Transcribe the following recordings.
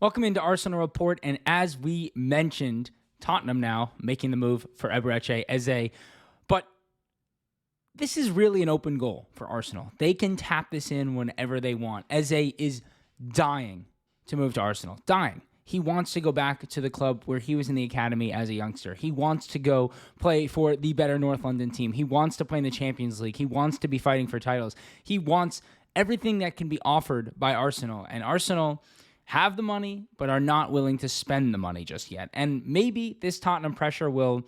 Welcome into Arsenal Report, and as we mentioned, Tottenham now making the move for Eberechi Eze, but this is really an open goal for Arsenal. They can tap this in whenever they want. Eze is dying to move to Arsenal. Dying. He wants to go back to the club where he was in the academy as a youngster. He wants to go play for the better North London team. He wants to play in the Champions League. He wants to be fighting for titles. He wants everything that can be offered by Arsenal. And Arsenal have the money, but are not willing to spend the money just yet. And maybe this Tottenham pressure will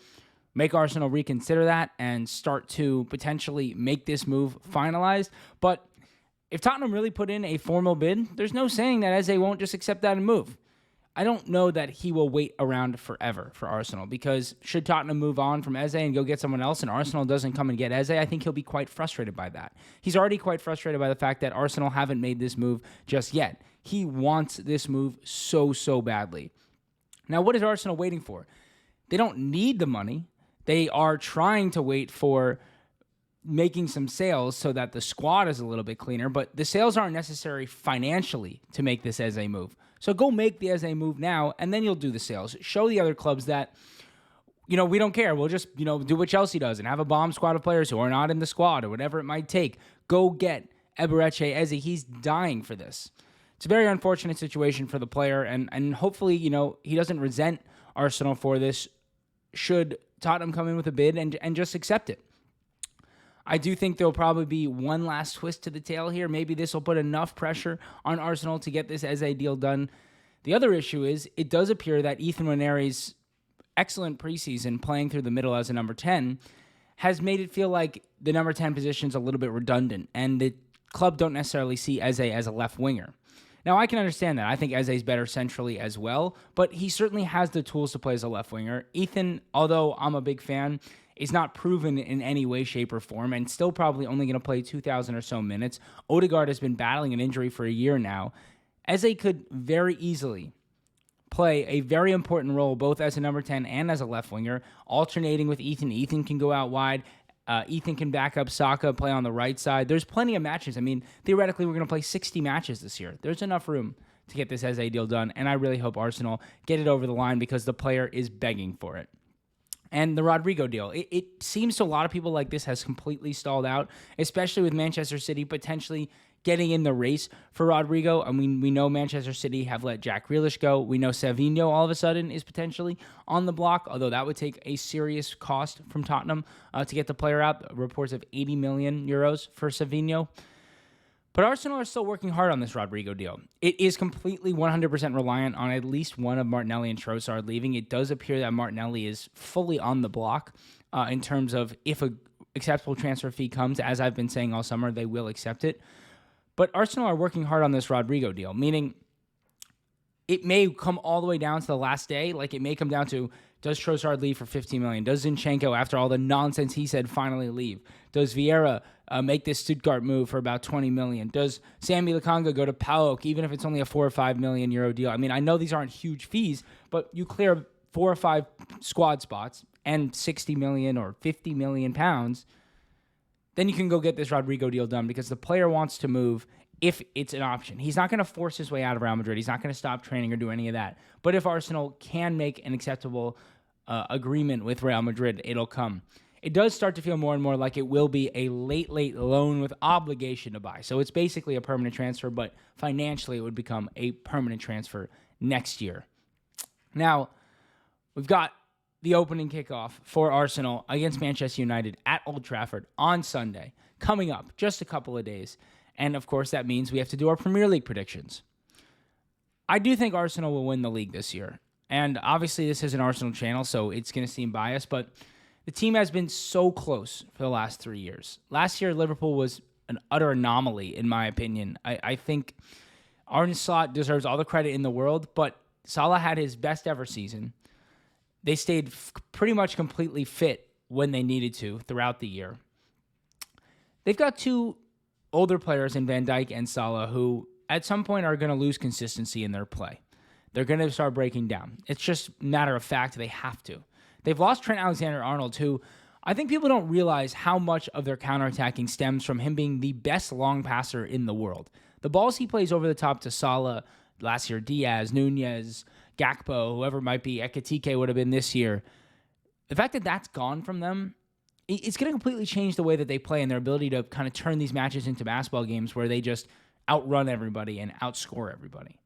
make Arsenal reconsider that and start to potentially make this move finalized. But if Tottenham really put in a formal bid, there's no saying that Eze won't just accept that and move. I don't know that he will wait around forever for Arsenal, because should Tottenham move on from Eze and go get someone else and Arsenal doesn't come and get Eze, I think he'll be quite frustrated by that. He's already quite frustrated by the fact that Arsenal haven't made this move just yet. He wants this move so badly. Now, what is Arsenal waiting for? They don't need the money. They are trying to wait for making some sales so that the squad is a little bit cleaner, but the sales aren't necessary financially to make this Eze move. So go make the Eze move now, and then you'll do the sales. Show the other clubs that, we don't care. We'll just, do what Chelsea does and have a bomb squad of players who are not in the squad or whatever it might take. Go get Eberechi Eze. He's dying for this. It's a very unfortunate situation for the player, and hopefully, he doesn't resent Arsenal for this should Tottenham come in with a bid and just accept it. I do think there'll probably be one last twist to the tail here. Maybe this will put enough pressure on Arsenal to get this Eze deal done. The other issue is it does appear that Ethan Nwaneri's excellent preseason playing through the middle as a number 10 has made it feel like the number 10 position's a little bit redundant, and the club don't necessarily see Eze as a left winger. Now, I can understand that. I think Eze's better centrally as well, but he certainly has the tools to play as a left winger. Ethan, although I'm a big fan, is not proven in any way, shape, or form, and still probably only going to play 2,000 or so minutes. Odegaard has been battling an injury for a year now. Eze could very easily play a very important role both as a number 10 and as a left winger, alternating with Ethan. Ethan can go out wide. Ethan can back up Saka, play on the right side. There's plenty of matches. I mean, theoretically, we're going to play 60 matches this year. There's enough room to get this Eze deal done, and I really hope Arsenal get it over the line because the player is begging for it. And the Rodrigo deal, it seems to a lot of people like this has completely stalled out, especially with Manchester City potentially getting in the race for Rodrigo. I mean, we know Manchester City have let Jack Grealish go. We know Savinho all of a sudden is potentially on the block, although that would take a serious cost from Tottenham to get the player out. Reports of 80 million euros for Savinho. But Arsenal are still working hard on this Rodrigo deal. It is completely 100% reliant on at least one of Martinelli and Trossard leaving. It does appear that Martinelli is fully on the block in terms of if a acceptable transfer fee comes. As I've been saying all summer, they will accept it. But Arsenal are working hard on this Rodrigo deal, meaning it may come all the way down to the last day. Like, it may come down to, does Trossard leave for 15 million? Does Zinchenko, after all the nonsense he said, finally leave? Does Vieira make this Stuttgart move for about 20 million? Does Sammy Lokonga go to PAOK, even if it's only a 4 or 5 million euro deal? I mean, I know these aren't huge fees, but you clear 4 or 5 squad spots and 60 million or 50 million pounds, then you can go get this Rodrigo deal done because the player wants to move if it's an option. He's not going to force his way out of Real Madrid. He's not going to stop training or do any of that. But if Arsenal can make an acceptable agreement with Real Madrid, it'll come. It does start to feel more and more like it will be a late loan with obligation to buy. So it's basically a permanent transfer, but financially it would become a permanent transfer next year. Now, we've got the opening kickoff for Arsenal against Manchester United at Old Trafford on Sunday, coming up just a couple of days. And, of course, that means we have to do our Premier League predictions. I do think Arsenal will win the league this year. And, obviously, this is an Arsenal channel, so it's going to seem biased. But the team has been so close for the last 3 years. Last year, Liverpool was an utter anomaly, in my opinion. I think Arne Slot deserves all the credit in the world, but Salah had his best ever season. They stayed pretty much completely fit when they needed to throughout the year. They've got two older players in Van Dijk and Salah who at some point are going to lose consistency in their play. They're going to start breaking down. It's just a matter of fact they have to. They've lost Trent Alexander-Arnold, who I think people don't realize how much of their counterattacking stems from him being the best long passer in the world. The balls he plays over the top to Salah last year, Diaz, Nunez, Gakpo, whoever it might be, Ekitike would have been this year. The fact that that's gone from them, it's going to completely change the way that they play and their ability to kind of turn these matches into basketball games where they just outrun everybody and outscore everybody.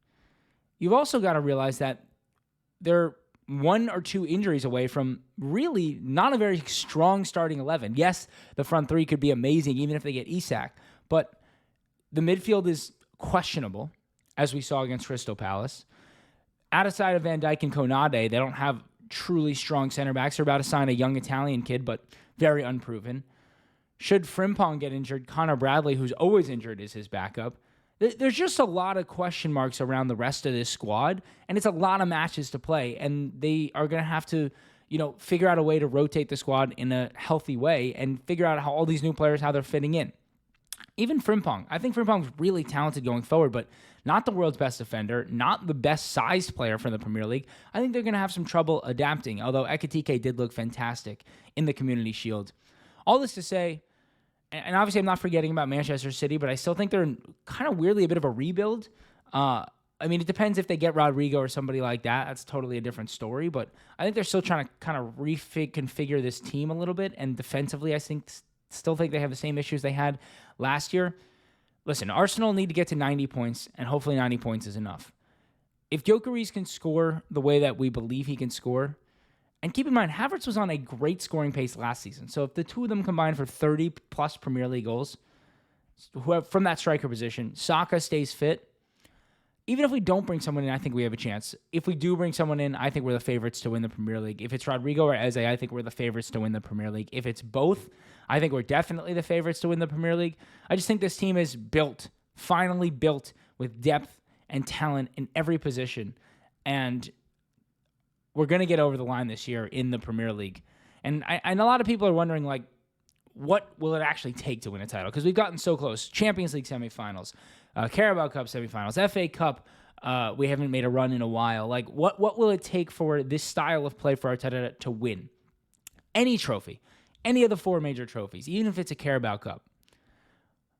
You've also got to realize that they're 1 or 2 injuries away from really not a very strong starting 11. Yes, the front three could be amazing even if they get Isak, but the midfield is questionable, as we saw against Crystal Palace. Outside of Van Dijk and Konate, they don't have truly strong center backs. They're about to sign a young Italian kid, but very unproven. Should Frimpong get injured, Connor Bradley, who's always injured, is his backup. There's just a lot of question marks around the rest of this squad, and it's a lot of matches to play, and they are going to have to, figure out a way to rotate the squad in a healthy way and figure out how all these new players, how they're fitting in. Even Frimpong. I think Frimpong's really talented going forward, but not the world's best defender, not the best sized player for the Premier League. I think they're going to have some trouble adapting, although Ekitike did look fantastic in the Community Shield. All this to say, and obviously I'm not forgetting about Manchester City, but I still think they're kind of weirdly a bit of a rebuild. It depends if they get Rodrigo or somebody like that. That's totally a different story, but I think they're still trying to kind of reconfigure this team a little bit, and defensively I still think they have the same issues they had last year. Listen, Arsenal need to get to 90 points, and hopefully 90 points is enough. If Gyökeres can score the way that we believe he can score, and keep in mind, Havertz was on a great scoring pace last season, so if the two of them combine for 30-plus Premier League goals, from that striker position, Saka stays fit, even if we don't bring someone in, I think we have a chance. If we do bring someone in, I think we're the favorites to win the Premier League. If it's Rodrigo or Eze, I think we're the favorites to win the Premier League. If it's both, I think we're definitely the favorites to win the Premier League. I just think this team is finally built with depth and talent in every position. And we're going to get over the line this year in the Premier League. And a lot of people are wondering, what will it actually take to win a title? Because we've gotten so close. Champions League semifinals, Carabao Cup semifinals, FA Cup, we haven't made a run in a while. What will it take for this style of play for Arteta to win? Any trophy, any of the 4 major trophies, even if it's a Carabao Cup.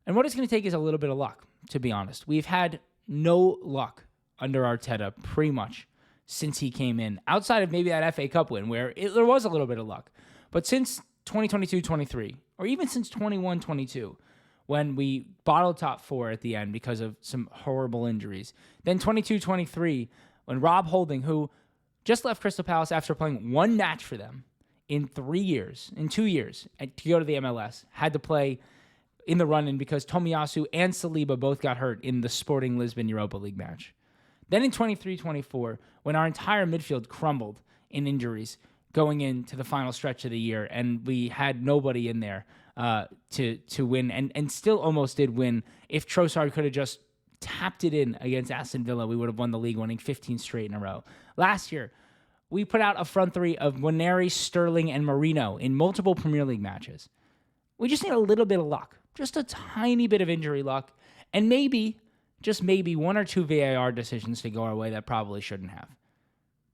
And what it's going to take is a little bit of luck, to be honest. We've had no luck under Arteta pretty much since he came in, outside of maybe that FA Cup win where there was a little bit of luck. But since 2022-23, or even since 21-22, when we bottled top 4 at the end because of some horrible injuries. Then 22-23, when Rob Holding, who just left Crystal Palace after playing 1 match for them in 2 years, to go to the MLS, had to play in the run-in because Tomiyasu and Saliba both got hurt in the Sporting Lisbon Europa League match. Then in 23-24, when our entire midfield crumbled in injuries going into the final stretch of the year, and we had nobody in there to win, and still almost did win. If Trossard could have just tapped it in against Aston Villa, we would have won the league, winning 15 straight in a row. Last year, we put out a front three of Waneri, Sterling, and Marino in multiple Premier League matches. We just need a little bit of luck, just a tiny bit of injury luck, and maybe, just maybe, 1 or 2 VAR decisions to go our way that probably shouldn't have.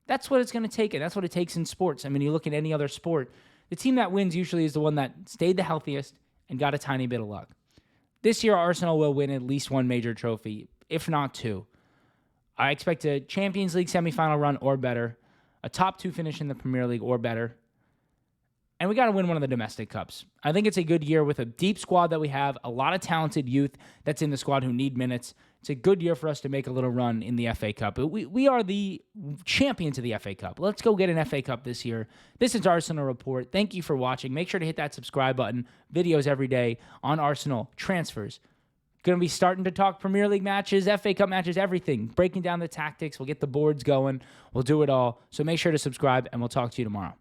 That's what it's going to take, and that's what it takes in sports. I mean, you look at any other sport, the team that wins usually is the one that stayed the healthiest and got a tiny bit of luck. This year, Arsenal will win at least 1 major trophy, if not 2. I expect a Champions League semifinal run or better, a top 2 finish in the Premier League or better, and we got to win one of the domestic cups. I think it's a good year with a deep squad that we have, a lot of talented youth that's in the squad who need minutes. It's a good year for us to make a little run in the FA Cup. We are the champions of the FA Cup. Let's go get an FA Cup this year. This is Arsenal Report. Thank you for watching. Make sure to hit that subscribe button. Videos every day on Arsenal transfers. Going to be starting to talk Premier League matches, FA Cup matches, everything. Breaking down the tactics. We'll get the boards going. We'll do it all. So make sure to subscribe, and we'll talk to you tomorrow.